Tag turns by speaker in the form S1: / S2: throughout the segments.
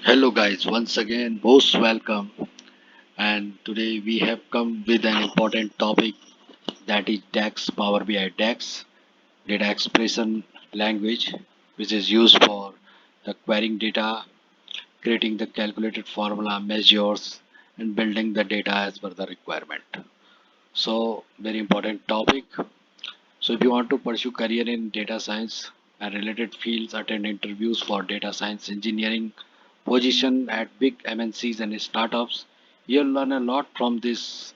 S1: Hello guys, once again most welcome, and today we have come with an important topic, that is DAX, Power BI DAX, data expression language, which is used for the querying data, creating the calculated formula measures, and building the data as per the requirement. So very important topic. So if you want to pursue career in data science and related fields, attend interviews for data science engineering position at big MNCs and startups. You'll learn a lot from these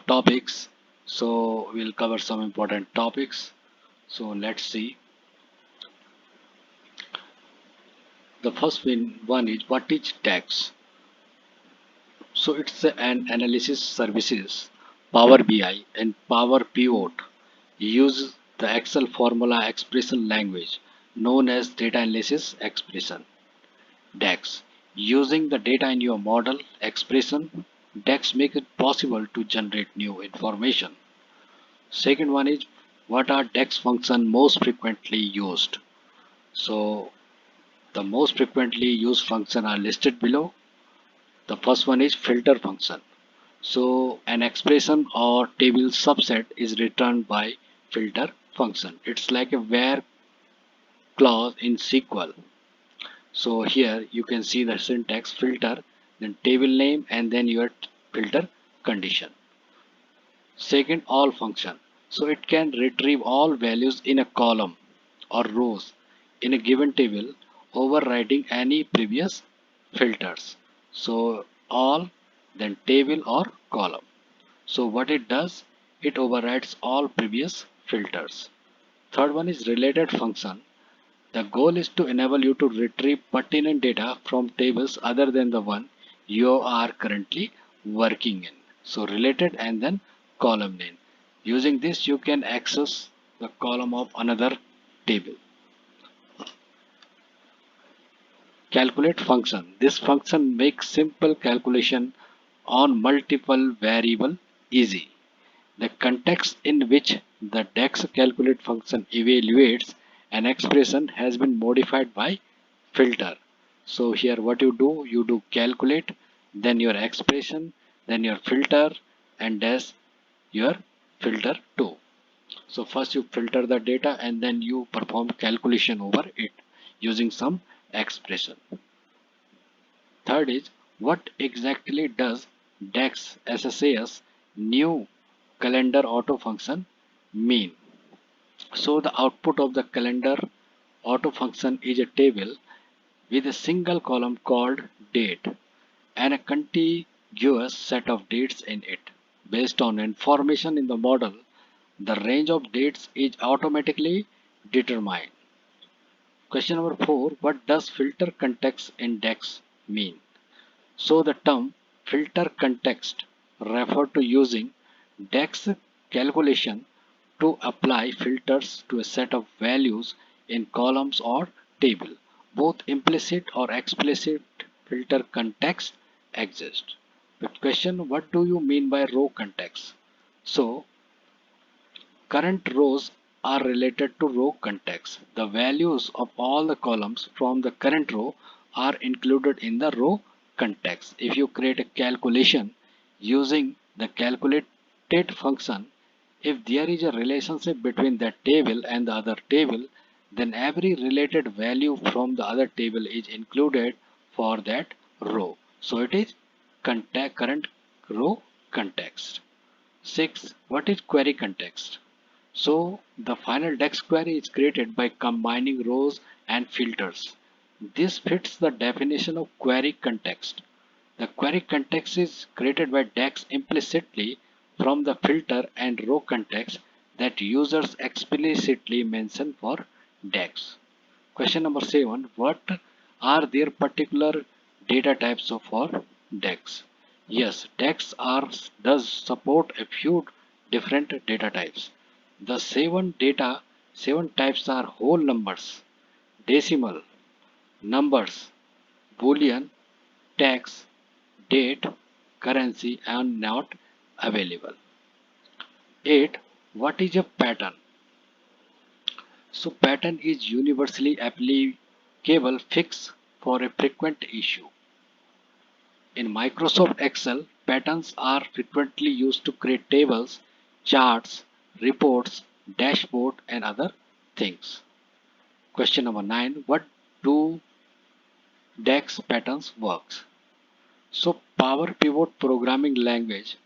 S1: topics. So we'll cover some important topics. So let's see. The first one is, what is DAX? So it's an analysis services, Power BI and Power Pivot use the Excel formula expression language known as data analysis expression, DAX. Using the data in your model expression, DAX make it possible to generate new information. Second one is, what are DAX function most frequently used? So the most frequently used function are listed below. The first one is filter function. So an expression or table subset is returned by filter function. It's like a where clause in SQL. So here you can see the syntax: filter, then table name, and then your filter condition. Second, all function. So it can retrieve all values in a column or rows in a given table, overriding any previous filters. So all, then table or column. So what it does, it overrides all previous filters. Third one is related function. The goal is to enable you to retrieve pertinent data from tables other than the one you are currently working in. So related and then column name. Using this you can access the column of another table. Calculate function. This function makes simple calculation on multiple variable easy. The context in which the DAX calculate function evaluates an expression has been modified by filter. So here what you do calculate, then your expression, then your filter, and that's your filter 2. So first you filter the data and then you perform calculation over it using some expression. Third is, what exactly does DAX SSAS new calendar auto function mean? So the output of the calendar auto function is a table with a single column called date and a contiguous set of dates in it. Based on information in the model, the range of dates is automatically determined. Question number 4, what does filter context in DAX mean? So the term filter context refer to using DAX calculation to apply filters to a set of values in columns or table. Both implicit or explicit filter context exist. But question, what do you mean by row context? So current rows are related to row context. The values of all the columns from the current row are included in the row context. If you create a calculation using the calculated function, if there is a relationship between that table and the other table, then every related value from the other table is included for that row. So it is current row context. 6. What is query context? So the final DAX query is created by combining rows and filters. This fits the definition of query context. The query context is created by DAX implicitly from the filter and row context that users explicitly mention for DAX. Question number 7. What are their particular data types for DAX? Yes, DAX does support a few different data types. The seven types are whole numbers, decimal, numbers, boolean, text, date, currency, and not available. 8. What is a pattern? So pattern is universally applicable fixed for a frequent issue. In Microsoft Excel, patterns are frequently used to create tables, charts, reports, dashboard and other things. Question number 9. What do DAX patterns works? So Power Pivot programming language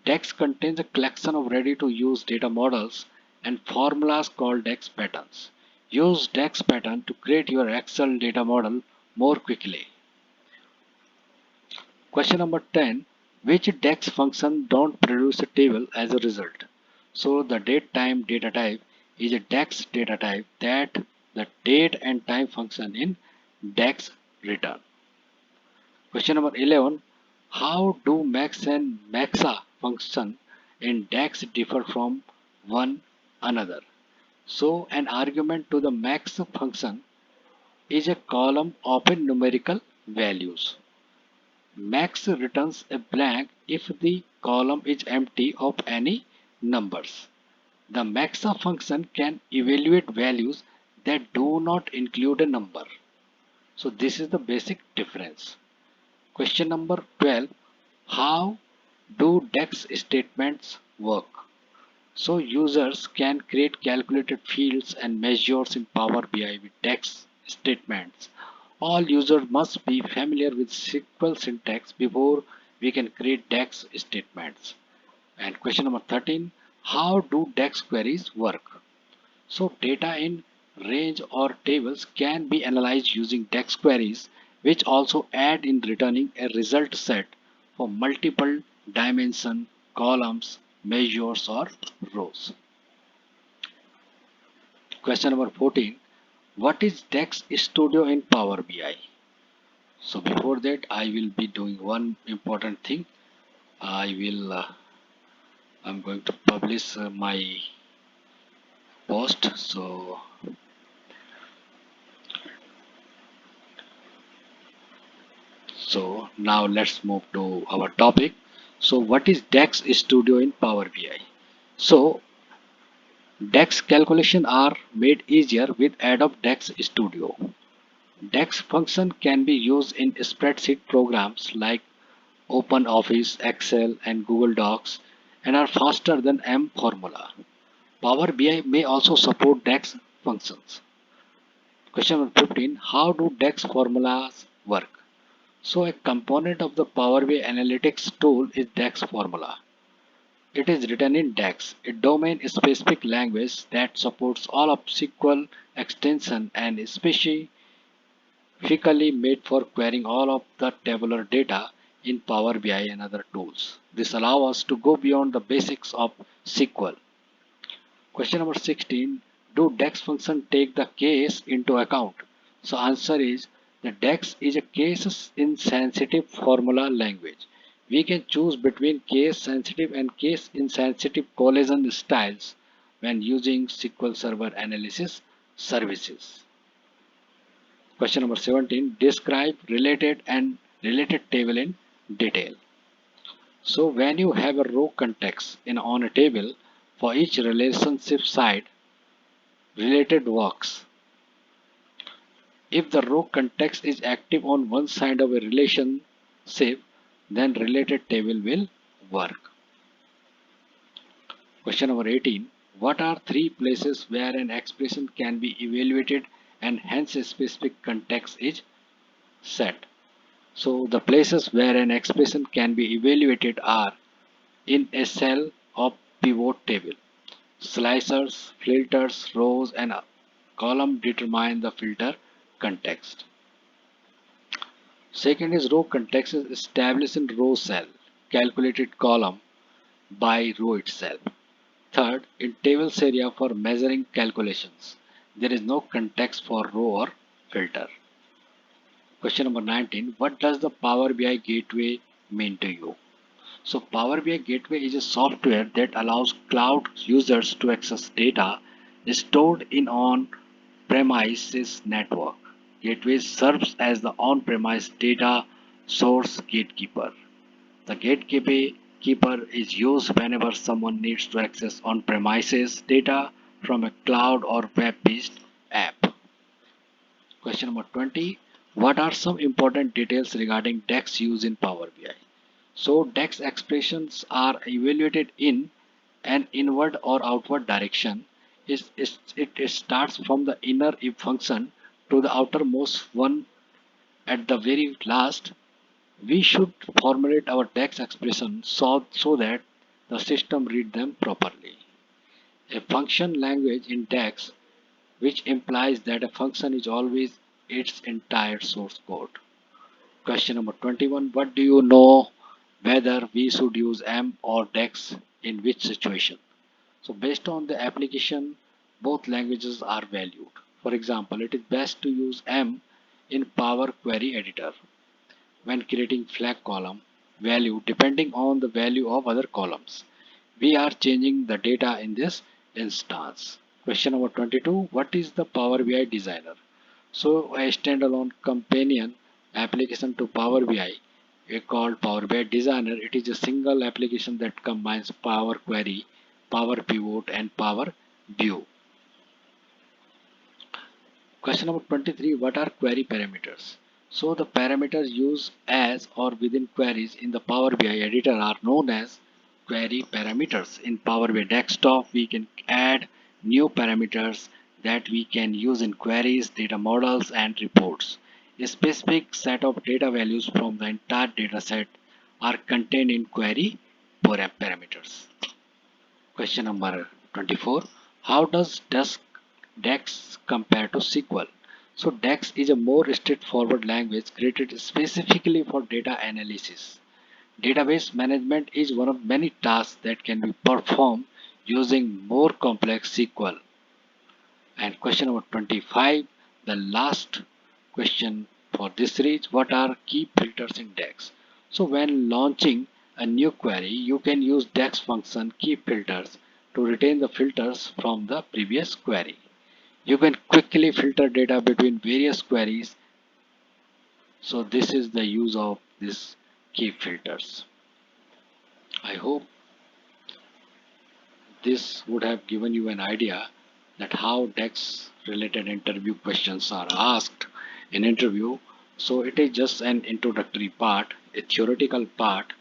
S1: DAX contains a collection of ready to use data models and formulas called DAX patterns. Use DAX pattern to create your Excel data model more quickly. Question number 10. Which DAX function don't produce a table as a result? So the date time data type is a DAX data type that the date and time function in DAX return. Question number 11. How do max and maxa function in DAX differ from one another? So an argument to the max function is a column open numerical values. Max returns a blank if the column is empty of any numbers. The maxa function can evaluate values that do not include a number. So this is the basic difference. Question number 12. How do DAX statements work? So users can create calculated fields and measures in Power BI with DAX statements. All users must be familiar with SQL syntax before we can create DAX statements. And question number 13. How do DAX queries work? So data in range or tables can be analyzed using DAX queries, which also aid in returning a result set for multiple dimension columns, measures or rows. Question number 14. What is DAX Studio in Power BI? So before that I will be doing one important thing. I'm going to publish my post. So now let's move to our topic. So what is DAX Studio in Power BI? So DAX calculation are made easier with Adobe DAX Studio. DAX function can be used in spreadsheet programs like OpenOffice, Excel and Google Docs and are faster than M formula. Power BI may also support DAX functions. Question number 15. How do DAX formulas work? So a component of the Power BI analytics tool is DAX formula. It is written in DAX, a domain-specific language that supports all of SQL extension and is specifically made for querying all of the tabular data in Power BI and other tools. This allows us to go beyond the basics of SQL. Question number 16. Do DAX function take the case into account? So answer is the DAX is a case insensitive formula language. We can choose between case sensitive and case insensitive collision styles when using SQL Server analysis services. Question number 17. Describe related and related table in detail. So when you have a row context on a table, for each relationship side, related works. If the row context is active on one side of a relationship, then related table will work. Question number 18. What are three places where an expression can be evaluated and hence a specific context is set? So the places where an expression can be evaluated are in a cell of pivot table. Slicers, filters, rows and column determine the filter context. Second is row context is established in row cell, calculated column by row itself. Third, in tables area for measuring calculations, there is no context for row or filter. Question number 19. What does the Power BI Gateway mean to you? So Power BI Gateway is a software that allows cloud users to access data stored in on-premises network. Gateway serves as the on-premise data source gatekeeper. The gatekeeper is used whenever someone needs to access on-premises data from a cloud or web-based app. Question number 20. What are some important details regarding DAX use in Power BI? So DAX expressions are evaluated in an inward or outward direction. It starts from the inner if function to the outermost one at the very last. We should formulate our DAX expression so that the system read them properly. A function language in DAX, which implies that a function is always its entire source code. Question number 21. What do you know whether we should use M or DAX in which situation? So based on the application, both languages are valued. For example, it is best to use M in Power Query Editor when creating flag column value depending on the value of other columns. We are changing the data in this instance. Question number 22. What is the Power BI Designer? So a standalone companion application to Power BI called Power BI Designer. It is a single application that combines Power Query, Power Pivot and Power View. Question number 23. What are query parameters? So the parameters used as or within queries in the Power BI editor are known as query parameters. In Power BI desktop, we can add new parameters that we can use in queries, data models and reports. A specific set of data values from the entire data set are contained in query parameters. Question number 24. How does DAX compare to SQL? So DAX is a more straightforward language created specifically for data analysis. Database management is one of many tasks that can be performed using more complex SQL. And question number 25, the last question for this series, what are key filters in DAX? So when launching a new query, you can use DAX function key filters to retain the filters from the previous query. You can quickly filter data between various queries. So this is the use of these key filters. I hope this would have given you an idea that how DAX related interview questions are asked in interview. So it is just an introductory part, a theoretical part,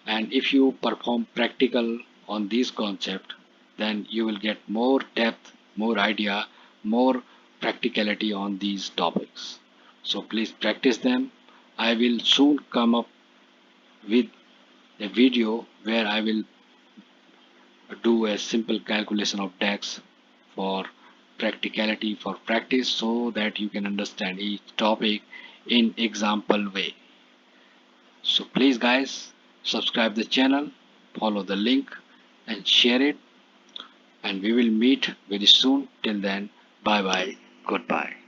S1: and if you perform practical on these concepts, then you will get more depth, more idea, more practicality on these topics. So please practice them. I will soon come up with a video where I will do a simple calculation of DAX for practicality, for practice, so that you can understand each topic in example way. So please guys, subscribe the channel, follow the link and share it, and we will meet very soon. Till then, bye bye, goodbye.